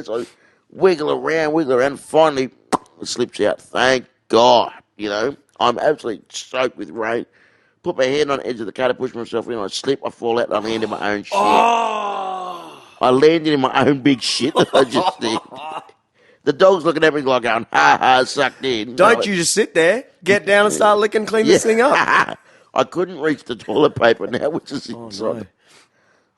So I wiggle around, and finally it slips out. Thank God, I'm absolutely soaked with rain. Put my hand on the edge of the car to push myself in. I slip, I fall out, and I land in my own shit. Oh! I landed in my own big shit that I just did. The dog's looking at me like going, ha ha, sucked in. Don't you just sit there, get down and start licking, clean this thing up. I couldn't reach the toilet paper now, which is inside. No.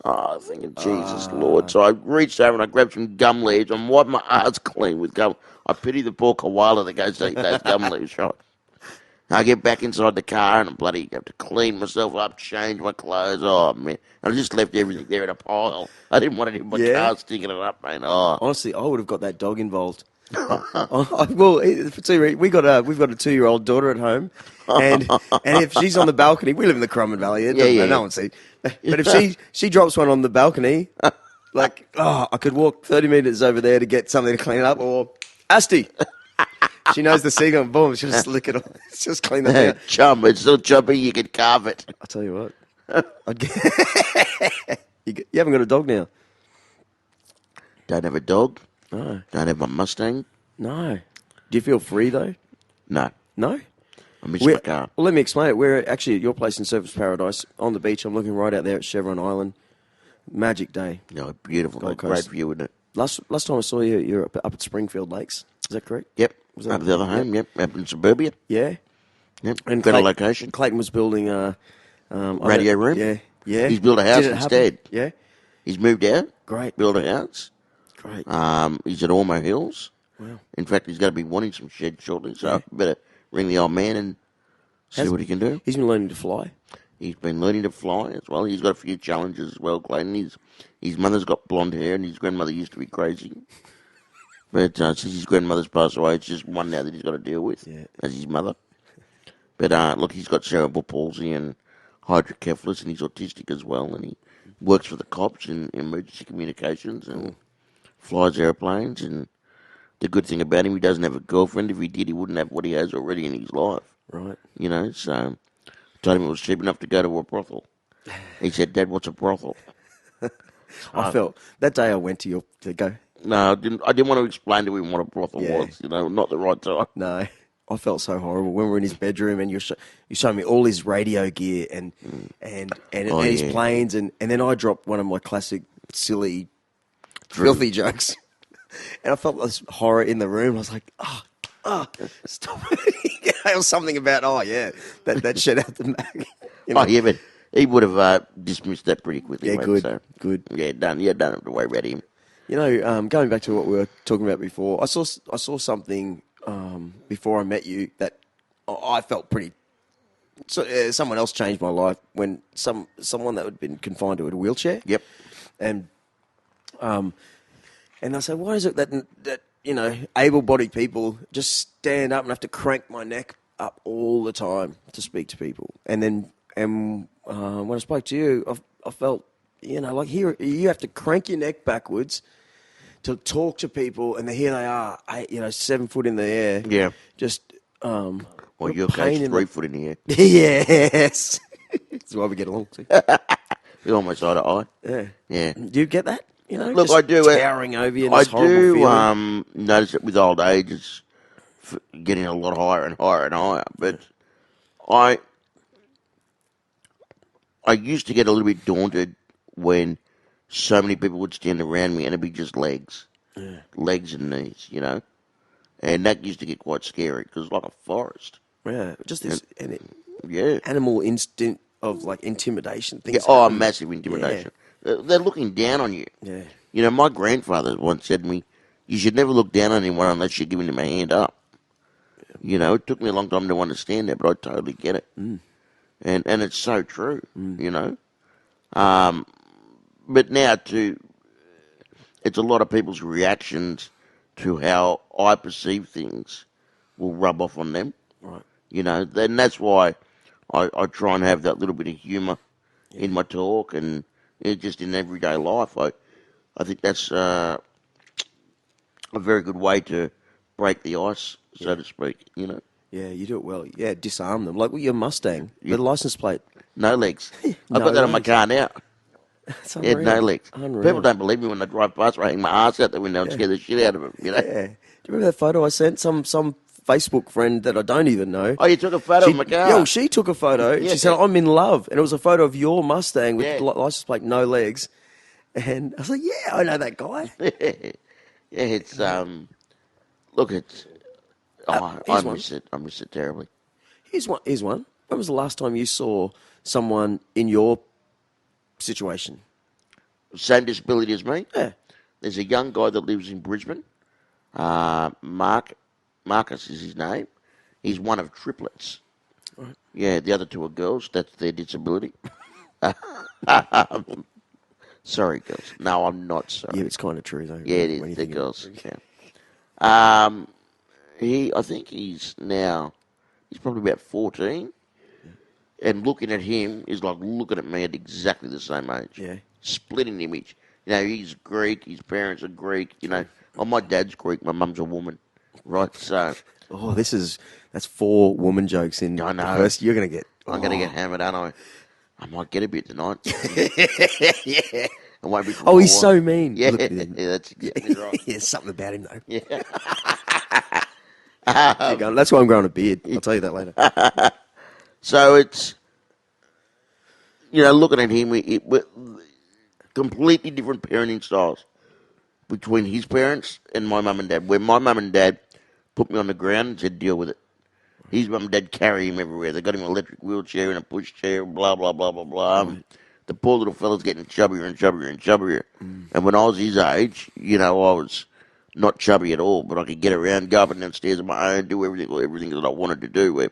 Oh, thinking, Jesus Lord. So I reached over and I grabbed some gum leaves. I'm wiping my ass clean with gum. I pity the poor koala that goes to eat those gum leaves, right? I get back inside the car and I bloody have to clean myself up, change my clothes. Oh, man. I just left everything there in a pile. I didn't want any of my car sticking it up, man. Oh. Honestly, I would have got that dog involved. Well, for 2 reasons. We've got a 2-year-old daughter at home, and if she's on the balcony, we live in the Currumbin Valley. No one sees. But if she drops one on the balcony, I could walk 30 metres over there to get something to clean it up, or Asti. She knows the signal, boom, she'll just lick it off. It's just clean the thing up. Chum, it's so chubby you can carve it. I'll tell you what. You haven't got a dog now? Don't have a dog. No. Don't have my Mustang. No. Do you feel free, though? No. No? I miss my car. Well, let me explain it. We're actually at your place in Surfers Paradise on the beach. I'm looking right out there at Chevron Island. Magic day. No, beautiful. Great view, isn't it? Last time I saw you, you're up at Springfield Lakes. Is that correct? Yep. Up the other home, yep. Up in suburbia. Yeah. Yep. And better location. Clayton was building a... radio room. Yeah. He's built a house instead. Yeah. He's moved out. Great. Built a house. Great. He's at Ormo Hills. Wow. In fact, he's going to be wanting some shed shortly, so I better ring the old man and see what he can do. He's been learning to fly. He's been learning to fly as well. He's got a few challenges as well, Clayton. His mother's got blonde hair, and his grandmother used to be crazy. But since his grandmother's passed away, it's just one now that he's got to deal with as his mother. But look, he's got cerebral palsy and hydrocephalus, and he's autistic as well, and he works for the cops in emergency communications and flies airplanes. And the good thing about him, he doesn't have a girlfriend. If he did, he wouldn't have what he has already in his life. Right. So I told him it was cheap enough to go to a brothel. He said, Dad, what's a brothel? I felt that day I went to go. No, I didn't want to explain to him what a brothel was. Not the right time. No, I felt so horrible when we were in his bedroom and you showed me all his radio gear and his planes and then I dropped one of my classic silly, filthy jokes, and I felt this horror in the room. I was like, stop it! There was something about that shed out the back. But he would have dismissed that pretty quickly. Yeah, mate, good. Yeah, done. You don't have to worry about him. Going back to what we were talking about before, I saw something before I met you that I felt pretty. So someone else changed my life when someone that had been confined to a wheelchair. Yep. And I said, why is it that able-bodied people just stand up and have to crank my neck up all the time to speak to people? And when I spoke to you, I felt like here you have to crank your neck backwards to talk to people, and here they are, 7 foot in the air. Yeah. Just well, you're going 3 foot in the air. Yes. That's why we get along too. We're almost eye to eye. Yeah. Yeah. Do you get that? Look, just I do. Towering over you. I do notice it with old age. It's getting a lot higher and higher and higher. But I used to get a little bit daunted when so many people would stand around me and it'd be just legs. Yeah. Legs and knees, And that used to get quite scary because it's like a forest. Yeah, just this animal instinct of like intimidation. Things Massive intimidation. Yeah. They're looking down on you. Yeah. My grandfather once said to me, you should never look down on anyone unless you're giving them a hand up. Yeah. It took me a long time to understand that, but I totally get it. Mm. And it's so true, But now, it's a lot of people's reactions to how I perceive things will rub off on them. Right. Then that's why I try and have that little bit of humour in my talk and just in everyday life. I think that's a very good way to break the ice, so to speak, Yeah, you do it well. Yeah, disarm them. Like with your Mustang, the license plate. No legs. I've got that on my car now. It's He had no unreal. legs. Unreal. People don't believe me when they drive past. I hang my ass out the window and scare the shit out of them. You know. Yeah. Do you remember that photo I sent? Some Facebook friend that I don't even know. Oh, you took a photo of my car. Yeah, well, she took a photo. Yeah. She said, "I'm in love," and it was a photo of your Mustang with Yeah. license plate, no legs. And I was like, "Yeah, I know that guy." Yeah, it's Look, it's. Oh, I here's one. miss it. I miss it terribly. Here's one. Here's one. When was the last time you saw someone in your situation? Same disability as me. Yeah. There's a young guy that lives in Brisbane. Marcus is his name. He's one of triplets. Right. Yeah, the other two are girls. That's their disability. Sorry, girls. No, I'm not sorry. Yeah, it's kind of true though. Yeah, it when is. you The think girls. of Yeah. I think he's probably about 14. And looking at him is like looking at me at exactly the same age. Yeah. Splitting image. You know, he's Greek. His parents are Greek. You know, well, my dad's Greek. My mum's a woman. Right, so. Oh, that's 4 woman jokes in I know. the first. You're gonna get. I'm going to get hammered, aren't I? I might get a bit tonight. Yeah. It won't be Oh, he's so mean. Yeah, Look at him. yeah, that's exactly right. There's something about him though. Yeah. That's why I'm growing a beard. I'll tell you that later. So it's, looking at him, we're completely different parenting styles between his parents and my mum and dad. Where my mum and dad put me on the ground and said, deal with it. His mum and dad carry him everywhere. They got him an electric wheelchair and a pushchair, blah, blah, blah, blah, blah. Right. The poor little fella's getting chubbier and chubbier and chubbier. And when I was his age, I was not chubby at all, but I could get around, go up and down stairs on my own, do everything that I wanted to do. Where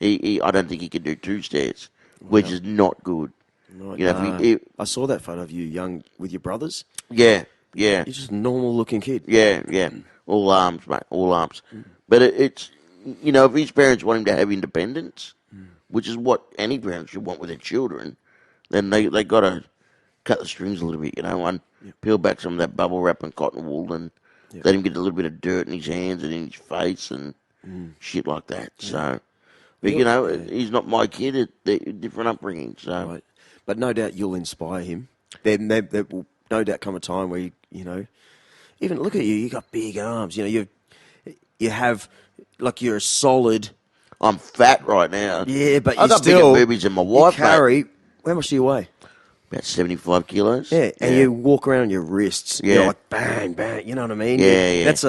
I don't think he could do 2 stairs, which is not good. Right. I saw that photo of you young with your brothers. Yeah. You're just a normal looking kid. Yeah. All arms, mate, all arms. But it's, if his parents want him to have independence, which is what any parent should want with their children, then they got to cut the strings a little bit, and peel back some of that bubble wrap and cotton wool and let him get a little bit of dirt in his hands and in his face and shit like that. So, but he's not my kid. They're different upbringing. So, Right. But no doubt you'll inspire him. There will no doubt come a time where even look at you. You got big arms. You have like you're a solid. I'm fat right now. Yeah, but I got still bigger boobies than my wife. You carry. Mate. How much do you weigh? About 75 kilos. Yeah, and you walk around on your wrists. Yeah. You're like bang, bang. You know what I mean? Yeah. That's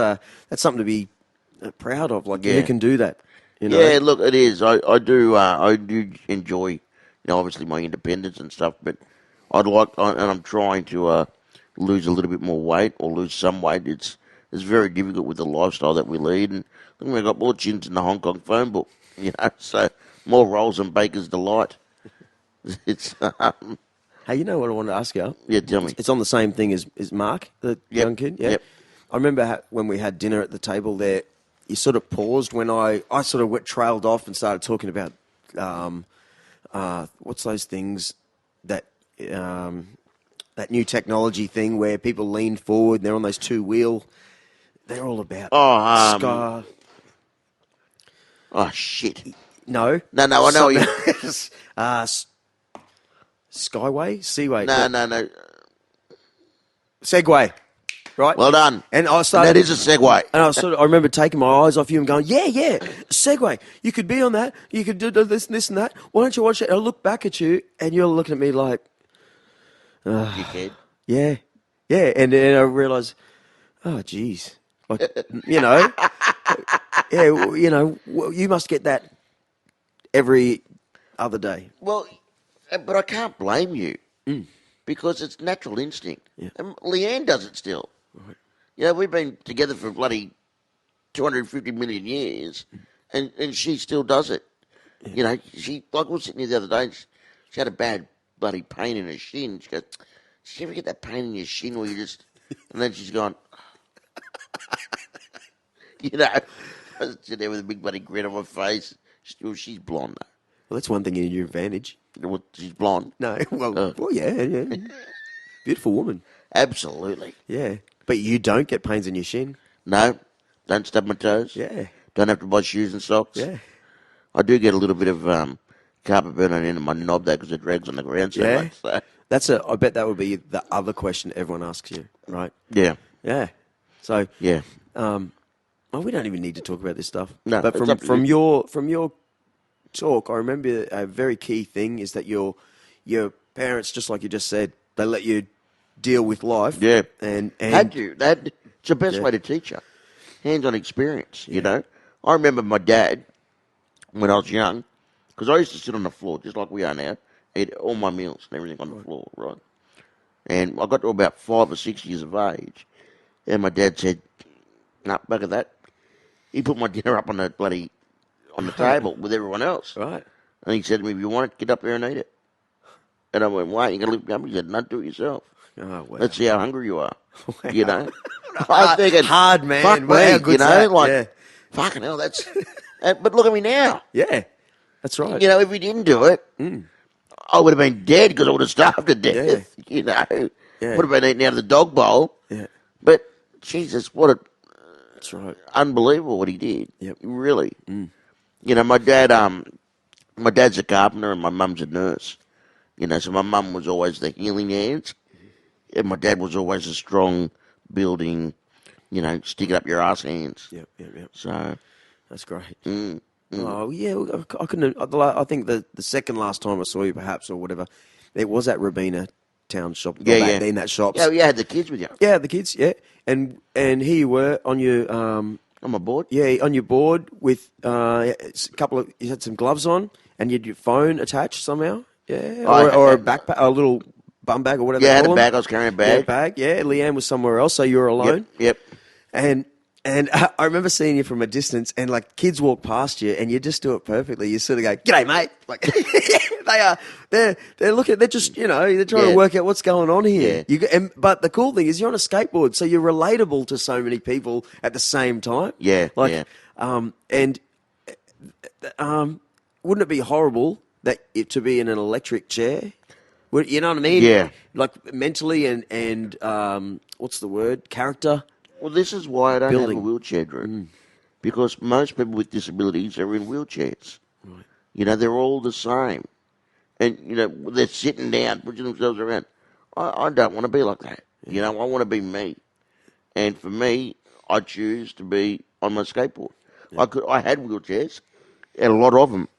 something to be proud of. Like who can do that? Yeah, look, it is. I do enjoy, obviously my independence and stuff. But and I'm trying to lose a little bit more weight or lose some weight. It's very difficult with the lifestyle that we lead, and I think we've got more chins in the Hong Kong phone book. So more rolls and Baker's Delight. It's. Hey, you know what I wanted to ask you? Yeah, tell me. It's on the same thing as Mark, the young kid. Yeah. Yep. I remember when we had dinner at the table there, you sort of paused when I sort of trailed off and started talking about what's those things that new technology thing where people lean forward and they're on those 2-wheel. They're all about Scar. Oh shit! No, I know you. Skyway, Seaway. No. Segway. Right. Well done. And I started. That is a segue. And I remember taking my eyes off you and going, yeah, Segway. You could be on that. You could do this and that. Why don't you watch it? And I look back at you, and you're looking at me like, You kid. yeah. And then I realised, oh, geez, like, yeah, you must get that every other day. Well, but I can't blame you because it's natural instinct. Yeah. And Leanne does it still. Right. We've been together for bloody 250 million years, and she still does it. Yeah. She we were sitting here the other day. She had a bad bloody pain in her shin. She goes, "Did you ever get that pain in your shin where you just?" And then she's gone. I was sitting there with a big bloody grin on my face. She's blonde. Well, that's one thing in your advantage. Well, she's blonde. No, well, yeah. Beautiful woman. Absolutely. Yeah. But you don't get pains in your shin. No, don't stub my toes. Yeah. Don't have to buy shoes and socks. Yeah. I do get a little bit of carpet burn on the end of my knob though because it drags on the ground so much. So. I bet that would be the other question everyone asks you, right? Yeah. Yeah. So, Yeah. well, we don't even need to talk about this stuff. No, but it's up to from you. your talk, I remember a very key thing is that your parents, just like you just said, they let you deal with life. Yeah. And Had to. It's the best Yeah. way to teach you. Hands-on experience, you Yeah. know. I remember my dad, when I was young, because I used to sit on the floor, just like we are now, eat all my meals and everything on the floor, right? And I got to about 5 or 6 years of age, and my dad said, "No, back of that." He put my dinner up on the table with everyone else, Right. and he said to me, "If you want it, get up there and eat it." And I went, "Why? You gonna live?" He said, "No, do it yourself. Oh, wow. Let's see how hungry you are." Wow. You know, I figured, Hard, man. fuck Well, me, how good's you know, that? like Yeah. fucking hell, that's. But look at me now. Yeah. That's right. You know, if we didn't do it, I would have been dead because I would have starved to death. Yeah. You know, Yeah. would have been eaten out of the dog bowl. Yeah. But Jesus, what a That's right. unbelievable what he did. Yep. Really. You know, my dad's a carpenter and my mum's a nurse. You know, so my mum was always the healing hands, and my dad was always a strong building, you know, stick it up your ass hands. Yep. Yep. Yep. So, That's great. mm, Oh yeah, I couldn't. I think the second last time I saw you, perhaps or whatever, it was at Rabina Town shop. yeah, back yeah. in that shop. Yeah, you had the kids with you. Yeah, the kids. Yeah, and here you were on your On my board. yeah, on your board with a couple of. You had some gloves on, and you had your phone attached somehow. Yeah, or a backpack, a little bum bag or whatever. Yeah, I they had a call bag. them. I was carrying a Yeah, bag. bag. Yeah, Leanne was somewhere else, so you were alone. Yep. And I remember seeing you from a distance, and like kids walk past you, and you just do it perfectly. You sort of go, "G'day, mate!" Like they're looking, they're just they're trying to Yeah. work out what's going on here. Yeah. But the cool thing is you're on a skateboard, so you're relatable to so many people at the same time. Yeah, like yeah. And wouldn't it be horrible to be in an electric chair? You know what I mean? Yeah. Like mentally and what's the word? Character. Well, this is why I don't have Building. a wheelchair, Drew. Because most people with disabilities are in wheelchairs. Right. You know, they're all the same. And, you know, they're sitting down, pushing themselves around. I don't want to be like that. You know, I want to be me. And for me, I choose to be on my skateboard. I had wheelchairs, and a lot of them.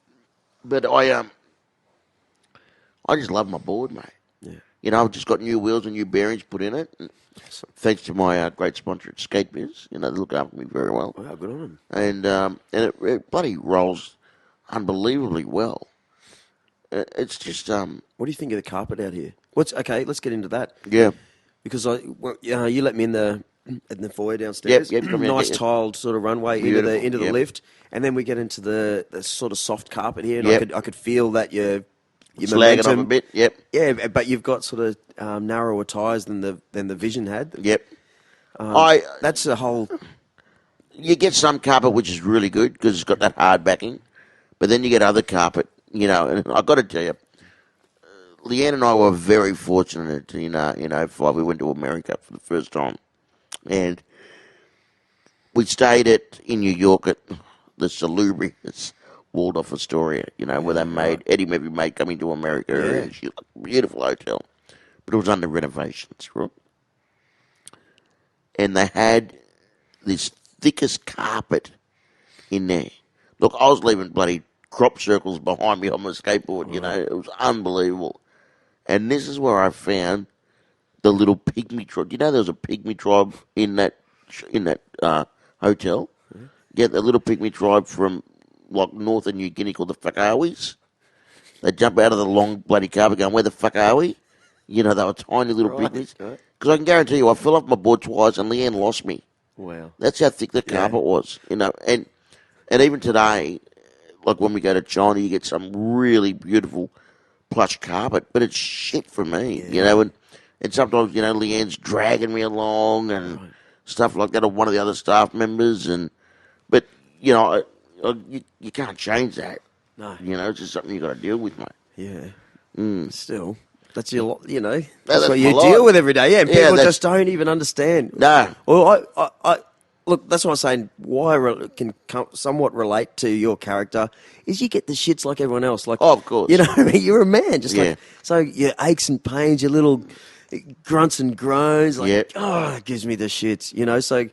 But I just love my board, mate. Yeah. You know, I've just got new wheels and new bearings put in it. And thanks to my great sponsor at Skate Biz. You know, they look after me very well. Wow, good on them. And it bloody rolls unbelievably well. It's just What do you think of the carpet out here? Okay? Let's get into that. yeah. Because you let me in the foyer downstairs. Yep, come down, Nice get you. tiled sort of runway Beautiful, into the yep. lift, and then we get into the sort of soft carpet here, and Yep. I could feel that your Slagging momentum off a bit. Yep. Yeah, but you've got sort of narrower tires than the Vision had. Yep. That's a whole. You get some carpet which is really good because it's got that hard backing, but then you get other carpet. You know, and I've got to tell you, Leanne and I were very fortunate. In 05, we went to America for the first time, and we stayed in New York at the salubrious Waldorf Astoria. You know, where they made Eddie Murphy made Coming to America. Yeah. Beautiful hotel, but it was under renovations, right? And they had this thickest carpet in there. Look, I was leaving bloody crop circles behind me on my skateboard. You know, it was unbelievable. And this is where I found the little pygmy tribe. Do you know there was a pygmy tribe in that hotel? Yeah, the little pygmy tribe from like northern New Guinea called the Fakawis. They jump out of the long bloody carpet going, "Where the fuck are we?" You know, they were tiny little pygmies. Because I can guarantee you, I fell off my board twice and Leanne lost me. Wow. That's how thick the carpet was. You know, and even today, like when we go to China, you get some really beautiful plush carpet, but it's shit for me, you know, and sometimes, you know, Leanne's dragging me along and stuff like that, or one of the other staff members, but, you know, you can't change that. No. You know, it's just something you got to deal with, mate. Yeah. Still, that's your, that's what you my deal life. with every day. Yeah, and Yeah, people just don't even understand. No. Well, I look, that's what I'm saying. Why I can somewhat relate to your character is you get the shits like everyone else. Like, Oh, of course. you know what I mean? You're a man. Just Yeah. like, so your aches and pains, your little grunts and groans, like, Yeah. oh, it gives me the shits, you know? So